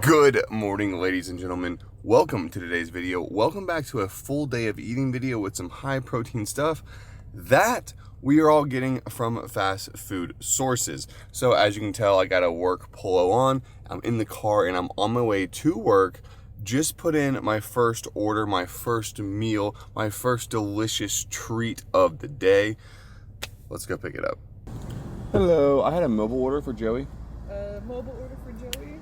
Good morning, ladies and gentlemen. Welcome to today's video. Welcome back to a full day of eating video with some high protein stuff that we are all getting from fast food sources. So as you can tell, I got a work polo on. I'm in the car and I'm on my way to work. Just put in my first order, my first meal, my first delicious treat of the day. Let's go pick it up. Hello, I had a mobile order for Joey. Mobile order for Joey.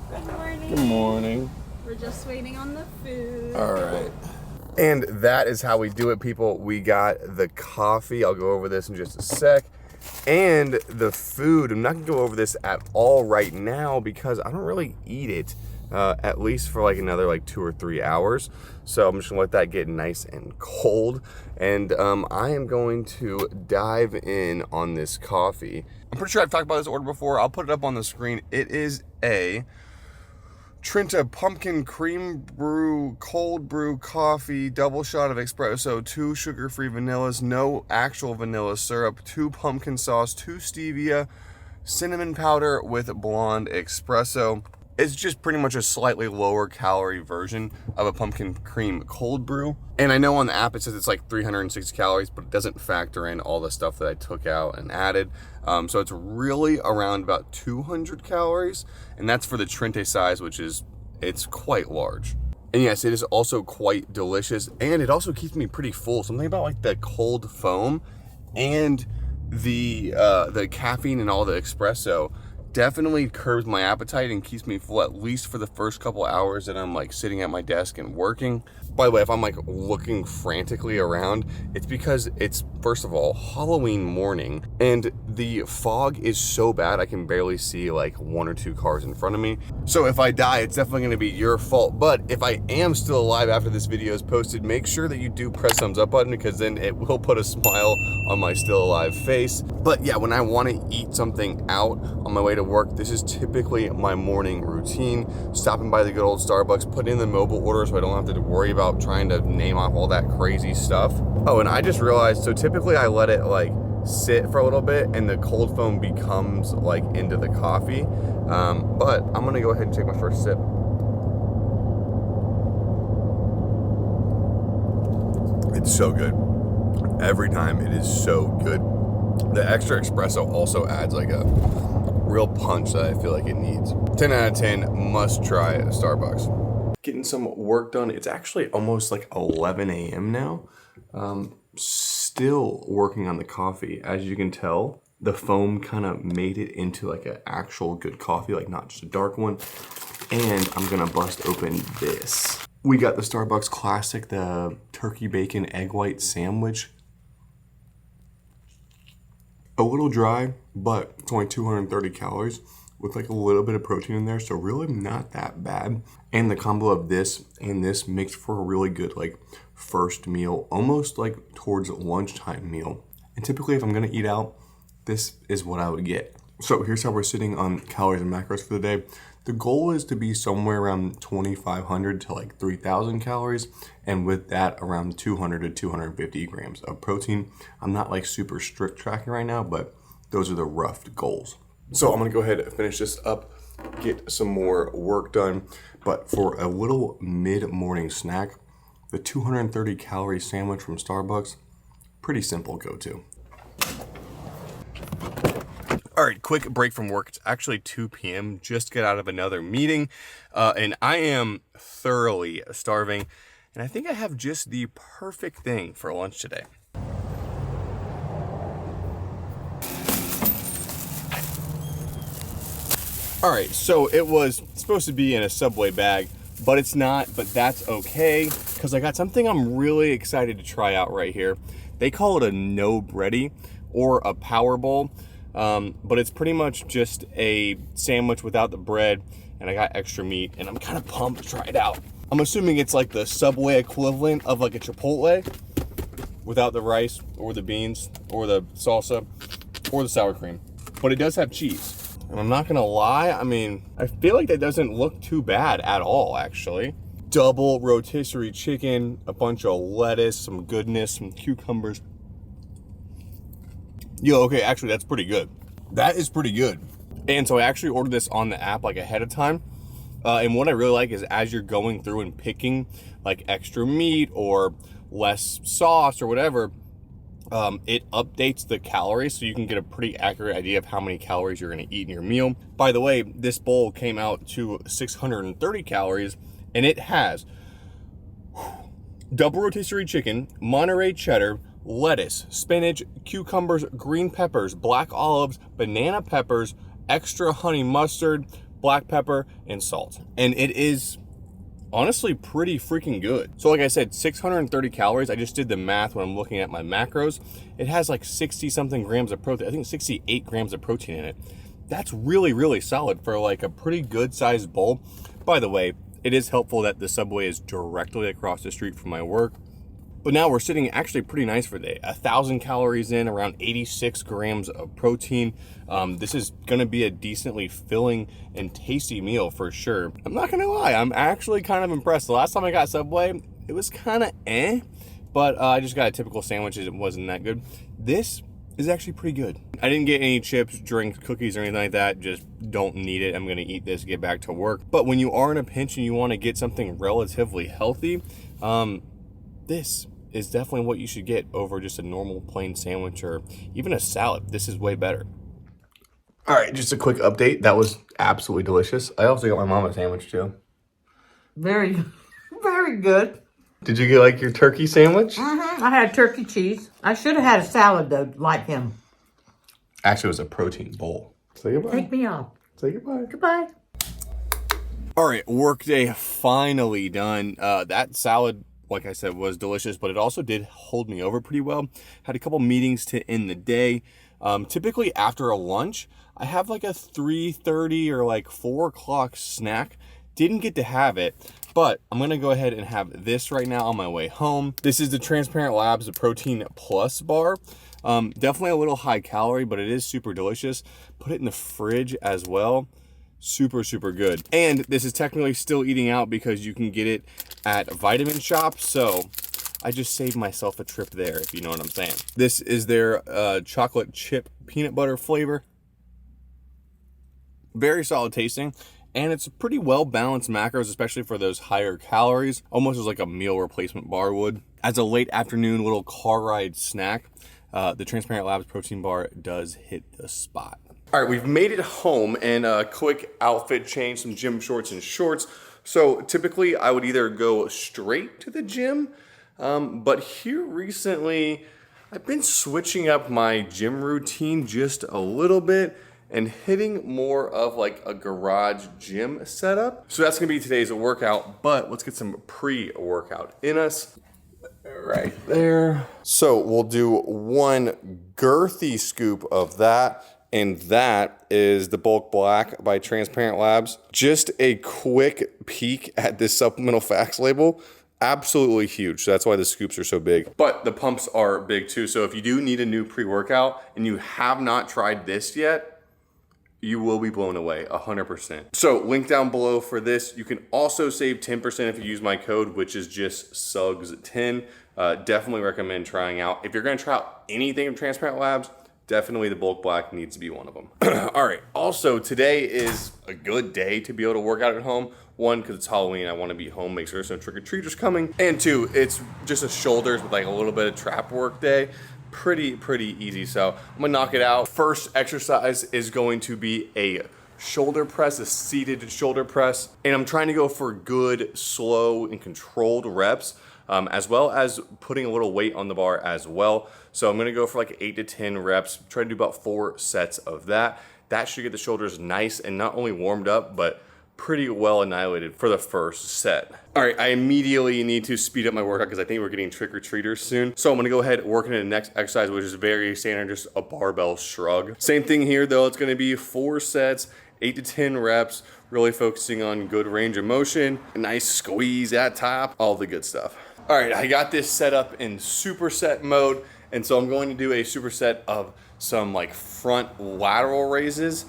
Good morning. Good morning. We're just waiting on the food. All right. And that is how we do it, people. We got the coffee. I'll go over this in just a sec. And the food. I'm not going to go over this at all right now because I don't really eat it at least for like another 2 or 3 hours. So I'm just going to let that get nice and cold. And I am going to dive in on this coffee. I'm pretty sure I've talked about this order before. I'll put it up on the screen. It is a Trenta pumpkin cream brew, cold brew coffee, double shot of espresso, 2 sugar-free vanillas, no actual vanilla syrup, 2 pumpkin sauce, 2 stevia, cinnamon powder with blonde espresso. It's just pretty much a slightly lower calorie version of a pumpkin cream cold brew. And I know on the app it says it's like 360 calories, but it doesn't factor in all the stuff that I took out and added. So it's really around about 200 calories. And that's for the Trenta size, it's quite large. And yes, it is also quite delicious. And it also keeps me pretty full. Something about the cold foam and the caffeine and all the espresso definitely curbs my appetite and keeps me full at least for the first couple hours that I'm sitting at my desk and working. By the way, if I'm looking frantically around, it's because it's, first of all, Halloween morning and the fog is so bad I can barely see 1 or 2 cars in front of me. So if I die, it's definitely gonna be your fault. But if I am still alive after this video is posted, make sure that you do press thumbs up button because then it will put a smile on my still alive face. But yeah, when I wanna eat something out on my way to work, this is typically my morning routine. Stopping by the good old Starbucks, putting in the mobile order so I don't have to worry about trying to name off all that crazy stuff. Oh, and I just realized, so typically I let it sit for a little bit and the cold foam becomes into the coffee. But I'm gonna go ahead and take my first sip. It's so good. Every time it is so good. The extra espresso also adds a real punch that I feel like it needs. 10 out of 10, must try at Starbucks. Getting some work done. It's actually almost 11 a.m. now. Still working on the coffee. As you can tell, the foam kind of made it into an actual good coffee, not just a dark one. And I'm gonna bust open this. We got the Starbucks Classic, the turkey bacon egg white sandwich. A little dry, but it's only 230 calories with a little bit of protein in there, so really not that bad. And the combo of this and this makes for a really good first meal, almost towards lunchtime meal. And typically if I'm gonna eat out, this is what I would get. So here's how we're sitting on calories and macros for the day. The goal is to be somewhere around 2,500 to 3,000 calories, and with that around 200 to 250 grams of protein. I'm not super strict tracking right now, but those are the rough goals. So I'm gonna go ahead and finish this up, get some more work done. But for a little mid-morning snack, the 230 calorie sandwich from Starbucks, pretty simple go-to. All right, quick break from work. It's actually 2 p.m. Just got out of another meeting, and I am thoroughly starving. And I think I have just the perfect thing for lunch today. All right, so it was supposed to be in a Subway bag, but it's not, but that's okay, because I got something I'm really excited to try out right here. They call it a no bready or a power bowl, but it's pretty much just a sandwich without the bread, and I got extra meat, and I'm kind of pumped to try it out. I'm assuming it's the Subway equivalent of a Chipotle without the rice or the beans or the salsa or the sour cream, but it does have cheese. And I'm not gonna lie, I feel like that doesn't look too bad at all, actually. Double rotisserie chicken, a bunch of lettuce, some goodness, some cucumbers. Yo, okay, actually that's pretty good. That is pretty good. And so I actually ordered this on the app like ahead of time. And what I really like is as you're going through and picking like extra meat or less sauce or whatever, it updates the calories so you can get a pretty accurate idea of how many calories you're going to eat in your meal. By the way, this bowl came out to 630 calories, and it has double rotisserie chicken, Monterey cheddar, lettuce, spinach, cucumbers, green peppers, black olives, banana peppers, extra honey mustard, black pepper, and salt. And it is honestly pretty freaking good. So like I said, 630 calories. I just did the math when I'm looking at my macros. It has like 60 something grams of protein. I think 68 grams of protein in it. That's really, really solid for like a pretty good sized bowl. By the way, it is helpful that the Subway is directly across the street from my work. But now we're sitting actually pretty nice for the day. 1,000 calories in, around 86 grams of protein. This is gonna be a decently filling and tasty meal for sure. I'm not gonna lie, I'm actually kind of impressed. The last time I got Subway, it was kind of but I just got a typical sandwich, it wasn't that good. This is actually pretty good. I didn't get any chips, drinks, cookies, or anything like that. Just don't need it. I'm gonna eat this, get back to work. But when you are in a pinch and you wanna get something relatively healthy, this is definitely what you should get over just a normal plain sandwich or even a salad. This is way better. All right, just a quick update. That was absolutely delicious. I also got my mom a sandwich too. Very, very good. Did you get like your turkey sandwich? Mm-hmm. I had turkey cheese. I should have had a salad though, like him. Actually, it was a protein bowl. Say goodbye. Take me off. Say goodbye. Goodbye. All right, workday finally done. That salad, like I said, was delicious, but it also did hold me over pretty well. Had a couple meetings to end the day. Typically after a lunch, I have like a 3:30 or like 4 o'clock snack. Didn't get to have it, but I'm gonna go ahead and have this right now on my way home. This is the Transparent Labs Protein Plus bar. Definitely a little high calorie, but it is super delicious. Put it in the fridge as well. Super, super good. And this is technically still eating out because you can get it at Vitamin Shop. So I just saved myself a trip there, if you know what I'm saying. This is their chocolate chip peanut butter flavor. Very solid tasting. And it's pretty well balanced macros, especially for those higher calories. Almost as like a meal replacement bar would. As a late afternoon little car ride snack, the Transparent Labs protein bar does hit the spot. All right, we've made it home, and a quick outfit change, some gym shorts and shorts. So typically I would either go straight to the gym, but here recently I've been switching up my gym routine just a little bit and hitting more of like a garage gym setup. So that's gonna be today's workout, but let's get some pre-workout in us. Right there. So we'll do one girthy scoop of that. And that is the Bulk Black by Transparent Labs. Just a quick peek at this supplemental facts label. Absolutely huge. So that's why the scoops are so big. But the pumps are big too. So if you do need a new pre-workout and you have not tried this yet, you will be blown away 100%. So link down below for this. You can also save 10% if you use my code, which is just Suggs10. Definitely recommend trying out. If you're gonna try out anything from Transparent Labs, definitely the Bulk Black needs to be one of them. All right, also today is a good day to be able to work out at home. One, because it's Halloween, I want to be home, make sure there's no trick-or-treaters coming. And two, it's just a shoulders with like a little bit of trap work day. Pretty easy, so I'm gonna knock it out. First exercise is going to be a shoulder press, a seated shoulder press. And I'm trying to go for good, slow, and controlled reps, as well as putting a little weight on the bar as well. So I'm gonna go for like 8 to 10 reps, try to do about 4 sets of that. That should get the shoulders nice and not only warmed up, but pretty well annihilated for the first set. All right, I immediately need to speed up my workout because I think we're getting trick-or-treaters soon. So I'm gonna go ahead and work into the next exercise, which is very standard, just a barbell shrug. Same thing here though, it's gonna be 4 sets, 8 to 10 reps, really focusing on good range of motion, a nice squeeze at top, all the good stuff. All right, I got this set up in superset mode, and so I'm going to do a superset of some like front lateral raises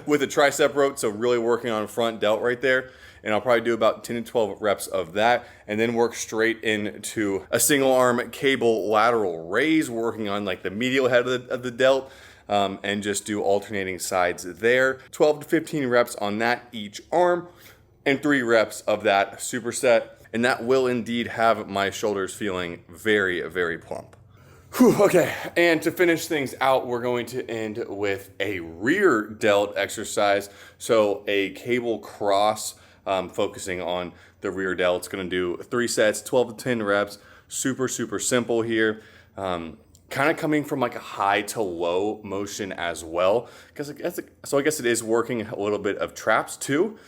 with a tricep rope, so really working on front delt right there. And I'll probably do about 10 to 12 reps of that, and then work straight into a single arm cable lateral raise, working on like the medial head of the delt. and just do alternating sides there. 12 to 15 reps on that each arm, and 3 reps of that superset. And that will indeed have my shoulders feeling very, very plump. Whew, okay, and to finish things out, we're going to end with a rear delt exercise. So a cable cross, focusing on the rear delt. It's gonna do 3 sets, 12 to 10 reps. Super, super simple here. Kind of coming from like a high to low motion as well. So I guess it is working a little bit of traps too.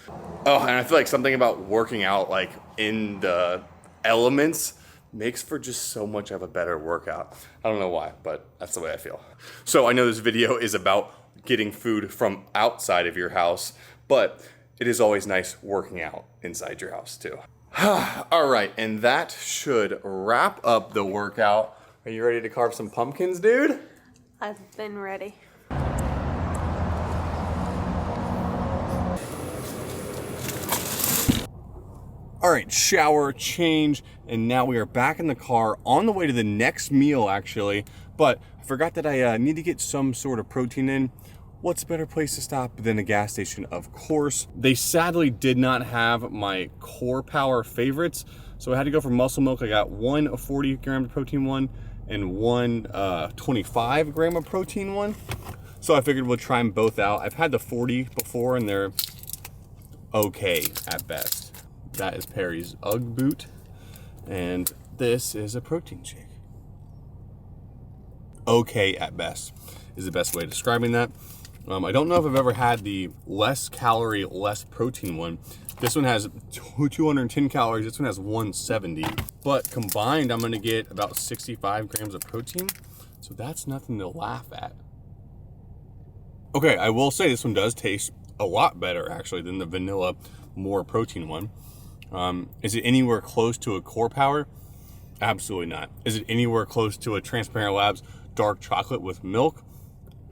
Oh, and I feel like something about working out like in the elements makes for just so much of a better workout. I don't know why, but that's the way I feel. So I know this video is about getting food from outside of your house, but it is always nice working out inside your house too. All right, and that should wrap up the workout. Are you ready to carve some pumpkins, dude? I've been ready. All right, shower, change, and now we are back in the car on the way to the next meal actually, but I forgot that I need to get some sort of protein in. What's a better place to stop than a gas station, of course. They sadly did not have my Core Power favorites, so I had to go for Muscle Milk. I got one 40 gram of protein one and one 25 gram of protein one. So I figured we'll try them both out. I've had the 40 before and they're okay at best. That is Perry's Ugg boot, and this is a protein shake. Okay at best is the best way of describing that. I don't know if I've ever had the less calorie, less protein one. This one has 210 calories, this one has 170. But combined, I'm gonna get about 65 grams of protein. So that's nothing to laugh at. Okay, I will say this one does taste a lot better actually than the vanilla, more protein one. Is it anywhere close to a Core Power? Absolutely not. Is it anywhere close to a Transparent Labs dark chocolate with milk?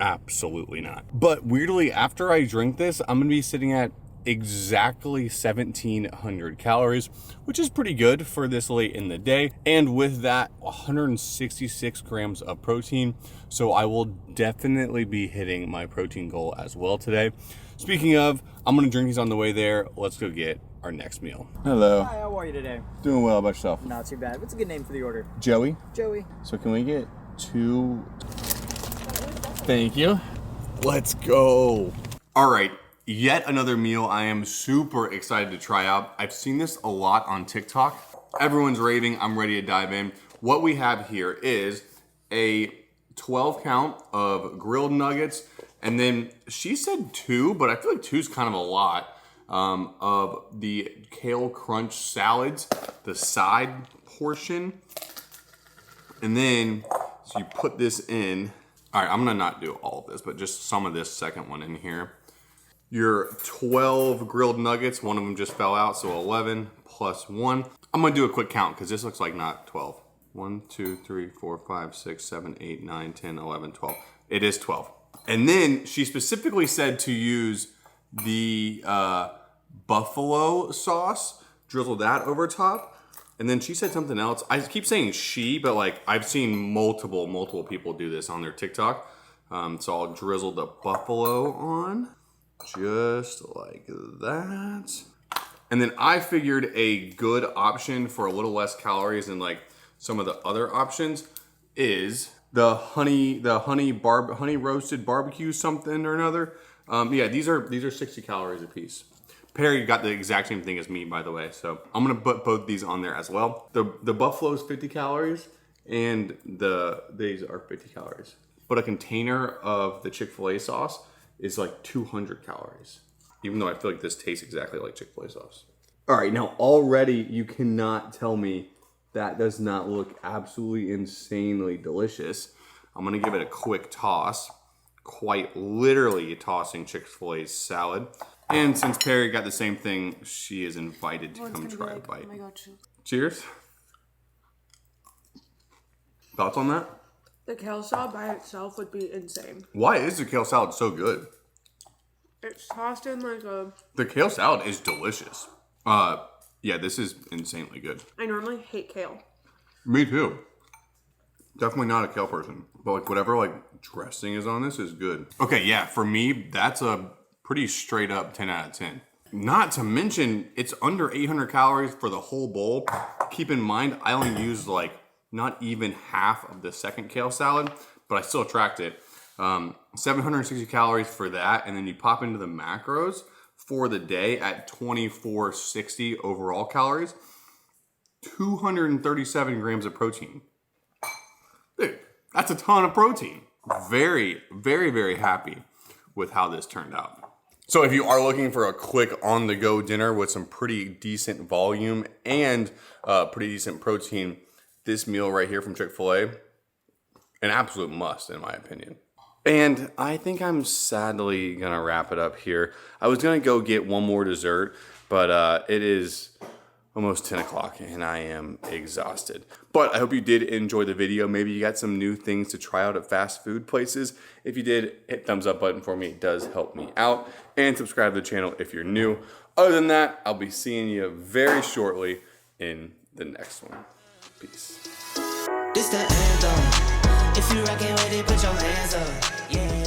Absolutely not. But weirdly, after I drink this, I'm gonna be sitting at exactly 1,700 calories, which is pretty good for this late in the day. And with that, 166 grams of protein. So I will definitely be hitting my protein goal as well today. Speaking of, I'm gonna drink these on the way there. Let's go get our next meal. Hello. Hi, how are you today? Doing well, about yourself? Not too bad. What's a good name for the order? Joey. Joey. So can we get 2? Thank you. Let's go. All right, yet another meal I am super excited to try out. I've seen this a lot on TikTok. Everyone's raving, I'm ready to dive in. What we have here is a 12 count of grilled nuggets, and then she said 2, but I feel like 2 is kind of a lot, of the kale crunch salads, the side portion. And then, so you put this in. All right, I'm gonna not do all of this, but just some of this second one in here. Your 12 grilled nuggets, one of them just fell out, so 11 plus 1. I'm gonna do a quick count because this looks like not 12. 1, 2, 3, 4, 5, 6, 7, 8, 9, 10, 11, 12. It is 12. And then she specifically said to use the buffalo sauce, drizzle that over top. And then she said something else. I keep saying she, but like I've seen multiple people do this on their TikTok. So I'll drizzle the buffalo on, just like that. And then I figured a good option for a little less calories than like some of the other options is the honey roasted barbecue something or another. Yeah, these are 60 calories a piece. Perry got the exact same thing as me, by the way. So I'm gonna put both these on there as well. The buffalo is 50 calories and these are 50 calories. But a container of the Chick-fil-A sauce is like 200 calories. Even though I feel like this tastes exactly like Chick-fil-A sauce. All right, now already you cannot tell me that does not look absolutely insanely delicious. I'm gonna give it a quick toss. Quite literally tossing Chick-fil-A's salad. And since Perry got the same thing, she is invited to come try a bite. Oh my God, cheers. Thoughts on that? The kale salad by itself would be insane. Why is the kale salad so good? It's tossed in like a... The kale salad is delicious. Yeah, this is insanely good. I normally hate kale. Me too. Definitely not a kale person, but like whatever like dressing is on this is good. Okay, yeah, for me, that's a pretty straight up 10 out of 10. Not to mention, it's under 800 calories for the whole bowl. Keep in mind, I only used like not even half of the second kale salad, but I still tracked it. 760 calories for that, and then you pop into the macros for the day at 2460 overall calories, 237 grams of protein. Dude, that's a ton of protein. Very, very, very happy with how this turned out. So if you are looking for a quick on-the-go dinner with some pretty decent volume and pretty decent protein, this meal right here from Chick-fil-A, an absolute must in my opinion. And I think I'm sadly gonna wrap it up here. I was gonna go get one more dessert, but it is almost 10 o'clock and I am exhausted. But I hope you did enjoy the video. Maybe you got some new things to try out at fast food places. If you did, hit thumbs up button for me. It does help me out. And subscribe to the channel if you're new. Other than that, I'll be seeing you very shortly in the next one. Peace. This the anthem. If you rockin' with it, put your hands up. Yeah.